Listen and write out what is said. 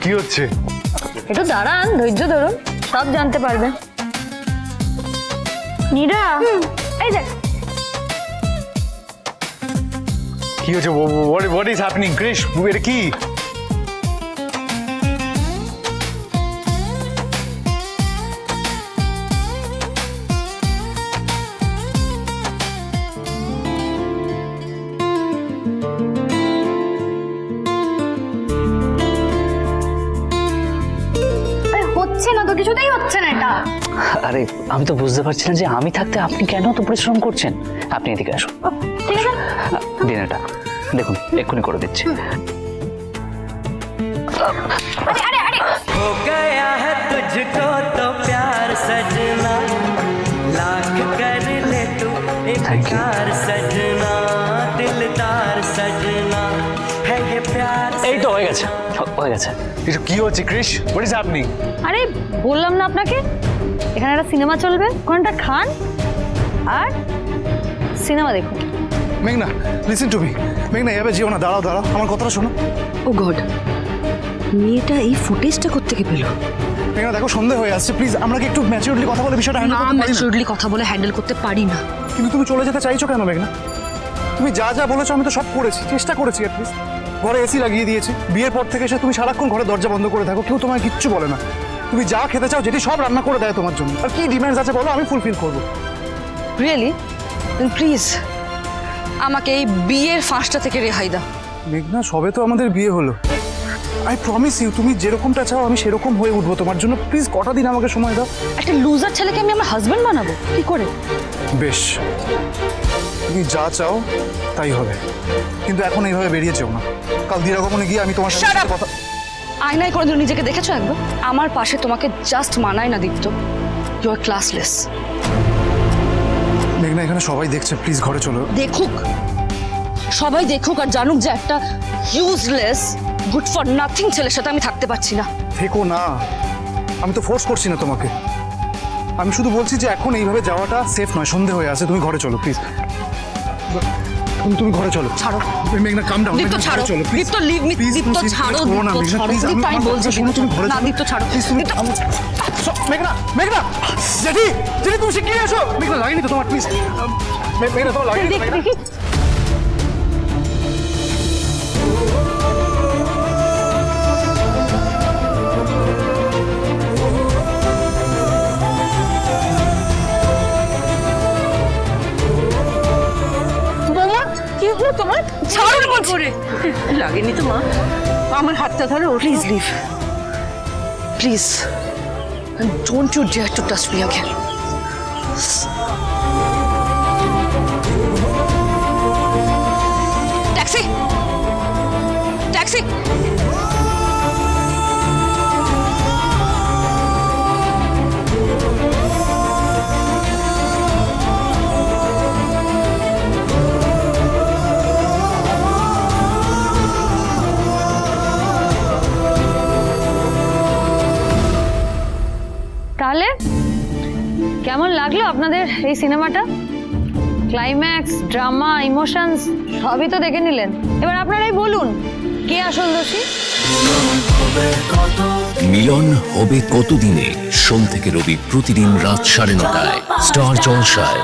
কি হচ্ছে? একটু দাঁড়ান, ধৈর্য ধরুন, সব জানতে পারবেন। নীরা, এই দেখ। কি হচ্ছে? What is happening Krish? এটা কি? হচ্ছে না তো, কিছুতেই হচ্ছে না এটা। আরে আমি তো বুঝতে পারছি না যে আমি থাকতে আপনি কেন এত পরিশ্রম করছেন। আপনি এদিকে আসুন। ঠিক আছে, ডিনারটা দেখুন এক্ষুনি করে দিচ্ছি। আরে আরে আরে हो गया है तुझको तो प्यार सजना लाख कर ले तू इकरार सजना दिलदार सजना है ये प्यार এই তো হয়ে গেছে, হয়ে গেছে। এটা কি হচ্ছে ক্রিশ? What is happening? আরে বললাম না আপনাকে, এখানে একটা সিনেমা চলবে, ওখানটা খান আর সিনেমা দেখুন। মেঘনা, লিসেন টু মি। মেঘনা, এভাবে যেও না, দাঁড়াও দাঁড়াও, আমার কথাটা শোনো। ও গড, মেয়েটা এই ফুটেজটা কোত্থেকে পেল? মেঘনা দেখো, সন্দেহ হয়ে আসছে, প্লিজ আমরা কি একটু ম্যাচিউরলি কথা বলে বিষয়টা হ্যান্ডেল না, করতে পারি না? ম্যাচিউরলি কথা বলে হ্যান্ডেল করতে পারি না। কিন্তু তুমি চলে যেতে চাইছো কেন মেঘনা? তুমি যা যা বলেছো আমি তো সব করেছি, চেষ্টা করেছি অ্যাটলিস্ট। ঘরে এসি লাগিয়ে দিয়েছি, বিয়ের পর থেকে এসে তুমি সারাক্ষণ ঘরে দরজা বন্ধ করে থাকো, কেউ তোমায় কিচ্ছু বলে না। তুমি যা খেতে চাও যেটি সব রান্না করে দেয় তোমার জন্য। আর কি ডিমান্ডস আছে বলো, আমি ফুলফিল করবো। রিয়েলি? প্লিজ আমাকে এই বিয়ের ফাঁসটা থেকে রেহাই দাও। মেঘনা, সবে তো আমাদের বিয়ে হলো। আই প্রমিস ইউ, তুমি যেরকমটা চাও আমি সেরকম হয়ে উঠবো তোমার জন্য। প্লিজ কটা দিন আমাকে সময় দাও। একটা লুজার ছেলেকে আমি আমার হাজবেন্ড বানাবো কি করে? বেশ, তুমি যা চাও তাই হবে, কিন্তু এখন এইভাবে বেরিয়ে যেও না। কাল দিরাগমনে গিয়ে আমি তোমার Shut সাথে up! কথা। আয়নায় কোনোদিন নিজেকে দেখেছো একবার? আমার পাশে তোমাকে জাস্ট মানায় না দীপ্ত। You R classless. মেঘনা, এখানে সবাই দেখছে, প্লিজ ঘরে চলো। দেখুক, সবাই দেখুক আর জানুক যে একটা ইউজলেস গুড ফর নাথিং ছেলের সাথে আমি থাকতে পারছি না। থেকো না, আমি তো ফোর্স করছি না তোমাকে। আমি শুধু বলছি যে এখন এইভাবে যাওয়াটা সেফ নয়, সন্ধে হয়ে আছে। তুমি ঘরে চলো প্লিজ। তুমি ঘরে চলো। ছাড়ো মেঘনা, কাম ডাউন। দীপ্ত ছাড়ো, দীপ্ত লিভ মি, দীপ্ত ছাড়ো, দীপ্ত ছাড়ো, দীপ্ত আমি বলছি তুমি ঘরে না, দীপ্ত ছাড়ো, দীপ্ত মেঘনা, মেঘনা, জেঠি, জেঠি তুমি শিগগিরই এসো। মেঘনা, লাগেনি তো তোমার? প্লিজ মেঘনা, তোমার লাগেনি? দেখি দেখি। বাবা কি হলো তোমার? ছাড়ো না বলছি। লাগেনি তো মা? আমার হাতটা ধরো। Please leave, please, don't you dare to touch me again. Taxi, taxi. তাহলে কেমন লাগলো আপনাদের এই সিনেমাটা? ক্লাইম্যাক্স, ড্রামা, ইমোশনস সবই তো দেখে নিলেন। এবার আপনারাই বলুন কে আসল দোষী। মিলন হবে কতদিনে? সোম থেকে রবি প্রতিদিন রাত 9:30টায় স্টার জলসায়।